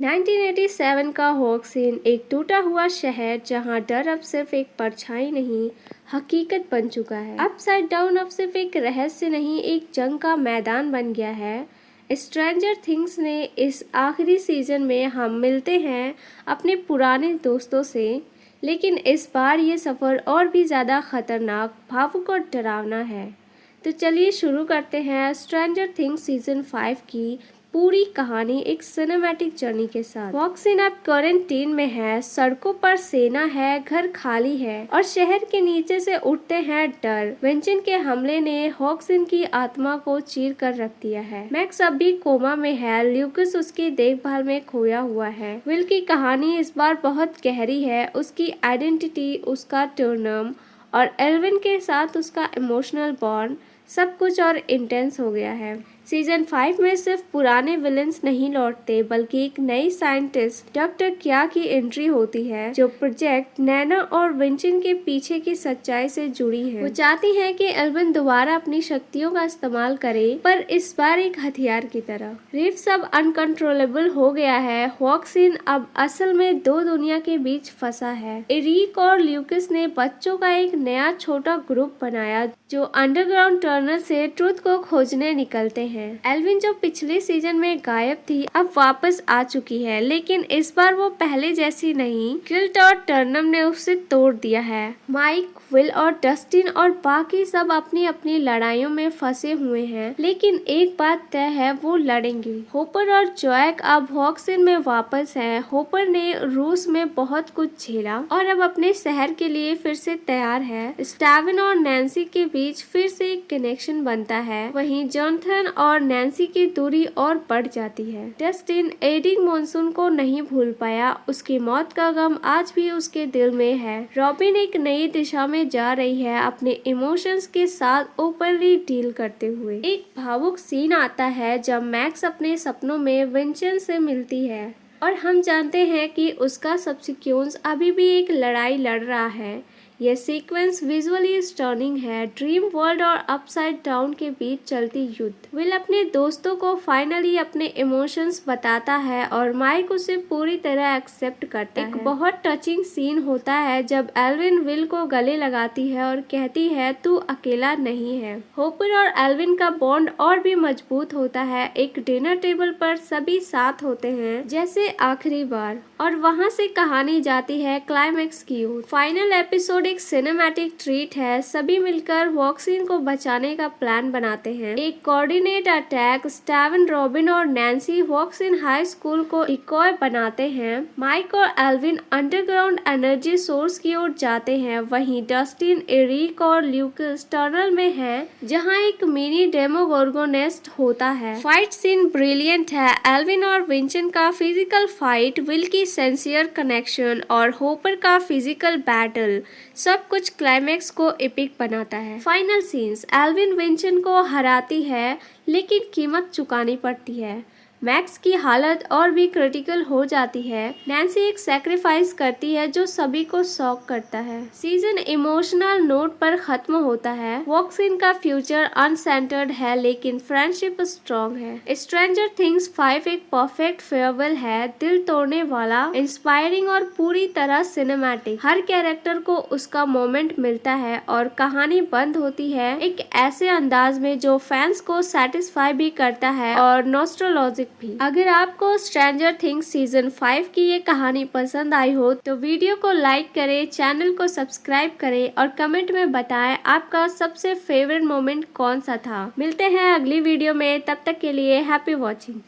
1987 का हॉक्सीन एक टूटा हुआ शहर जहां डर अब सिर्फ एक परछाई नहीं हकीकत बन चुका है। अपसाइड डाउन अब सिर्फ एक रहस्य नहीं एक जंग का मैदान बन गया है। स्ट्रेंजर थिंग्स ने इस आखिरी सीजन में हम मिलते हैं अपने पुराने दोस्तों से, लेकिन इस बार ये सफ़र और भी ज़्यादा खतरनाक, भावुक और डरावना है। तो चलिए शुरू करते हैं स्ट्रेंजर थिंग्स सीजन 5 की पूरी कहानी एक सिनेमैटिक जर्नी के साथ। हॉक्सीन अब क्वारंटीन में है, सड़कों पर सेना है, घर खाली है और शहर के नीचे से उठते हैं डर। विंचन के हमले ने हॉक्सीन की आत्मा को चीर कर रख दिया है। मैक्स अब भी कोमा में है, ल्यूकस उसकी देखभाल में खोया हुआ है। विल की कहानी इस बार बहुत गहरी है, उसकी आइडेंटिटी, उसका टर्नम और एल्विन के साथ उसका इमोशनल बॉन्ड सब कुछ और इंटेंस हो गया है। सीजन 5 में सिर्फ पुराने विलेंस नहीं लौटते बल्कि एक नई साइंटिस्ट डॉक्टर क्या की एंट्री होती है जो प्रोजेक्ट नैना और विंचन के पीछे की सच्चाई से जुड़ी है। वो चाहती है कि एल्विन दोबारा अपनी शक्तियों का इस्तेमाल करे, पर इस बार एक हथियार की तरह। रिव्स अब अनकंट्रोलेबल हो गया है। हॉक्सीन अब असल में दो दुनिया के बीच फंसा है। एरिक और ल्यूकस ने बच्चों का एक नया छोटा ग्रुप बनाया जो अंडरग्राउंड टनल से ट्रुथ को खोजने निकलते हैं। एल्विन जो पिछले सीजन में गायब थी अब वापस आ चुकी है, लेकिन इस बार वो पहले जैसी नहीं। किल्ट और टर्नम ने उसे तोड़ दिया है। माइक, विल और डस्टिन और बाकी सब अपनी अपनी लड़ाइयों में फंसे हुए हैं, लेकिन एक बात तय है, वो लड़ेंगे। होपर और जॉयक अब हॉक्सीन में वापस हैं। होपर ने रूस में बहुत कुछ झेला और अब अपने शहर के लिए फिर से तैयार है। स्टेवन और नैन्सी के बीच फिर से एक कनेक्शन बनता है। वहीं जॉनथन और नैन्सी की दूरी और बढ़ जाती है। डस्टिन एडी मॉनसून को नहीं भूल पाया, उसकी मौत का गम आज भी उसके दिल में है। रॉबिन एक नई दिशा में जा रही है, अपने इमोशंस के साथ ओपनली डील करते हुए। एक भावुक सीन आता है जब मैक्स अपने सपनों में विंचन से मिलती है और हम जानते हैं कि उसका सब्सिक्वेंस अभी भी एक लड़ाई लड़ रहा है। यह सीक्वेंस विजुअली स्टर्निंग है। ड्रीम वर्ल्ड और अपसाइड डाउन के बीच चलती युद्ध। विल अपने दोस्तों को फाइनली अपने इमोशंस बताता है और माइक उसे पूरी तरह एक्सेप्ट करता है। एक बहुत टचिंग सीन होता है जब एल्विन विल को गले लगाती है और कहती है तू अकेला नहीं है। होपर और एल्विन का बॉन्ड और भी मजबूत होता है। एक डिनर टेबल पर सभी साथ होते हैं जैसे आखिरी बार, और वहाँ से कहानी जाती है क्लाइमैक्स की ओर। फाइनल एपिसोड एक सिनेमैटिक ट्रीट है। सभी मिलकर हॉक्सीन को बचाने का प्लान बनाते हैं। एक कोऑर्डिनेट अटैक। स्टेवन, रॉबिन और नैन्सी हॉक्सीन हाई स्कूल को डिकॉय बनाते हैं। माइक और एल्विन अंडरग्राउंड एनर्जी सोर्स की ओर जाते हैं। वहीं डस्टिन, एरिक और ल्यूकस टनल में हैं, जहां एक मिनी डेमोगोर्गोनेस्ट होता है। फाइट सीन ब्रिलियंट है। एल्विन और विंचन का फिजिकल फाइट, विल की सेंसियर कनेक्शन और होपर का फिजिकल बैटल, सब कुछ क्लाइमैक्स को एपिक बनाता है। Final scenes. एल्विन विंचन को हराती है, लेकिन कीमत चुकानी पड़ती है। मैक्स की हालत और भी क्रिटिकल हो जाती है। नैन्सी एक सैक्रिफाइस करती है जो सभी को शॉक करता है। सीजन इमोशनल नोट पर खत्म होता है। हॉक्सीन का फ्यूचर अनसेंटर्ड है, लेकिन फ्रेंडशिप स्ट्रॉन्ग है। स्ट्रेंजर थिंग्स 5 एक परफेक्ट फेयरवेल है, दिल तोड़ने वाला, इंस्पायरिंग और पूरी तरह सिनेमैटिक। हर कैरेक्टर को उसका मोमेंट मिलता है और कहानी बंद होती है एक ऐसे अंदाज में जो फैंस को सेटिस्फाई भी करता है और नॉस्टैल्जिक भी। अगर आपको स्ट्रेंजर थिंग्स सीजन 5 की ये कहानी पसंद आई हो तो वीडियो को लाइक करें, चैनल को सब्सक्राइब करें और कमेंट में बताएं आपका सबसे फेवरेट मोमेंट कौन सा था। मिलते हैं अगली वीडियो में, तब तक के लिए हैप्पी वॉचिंग।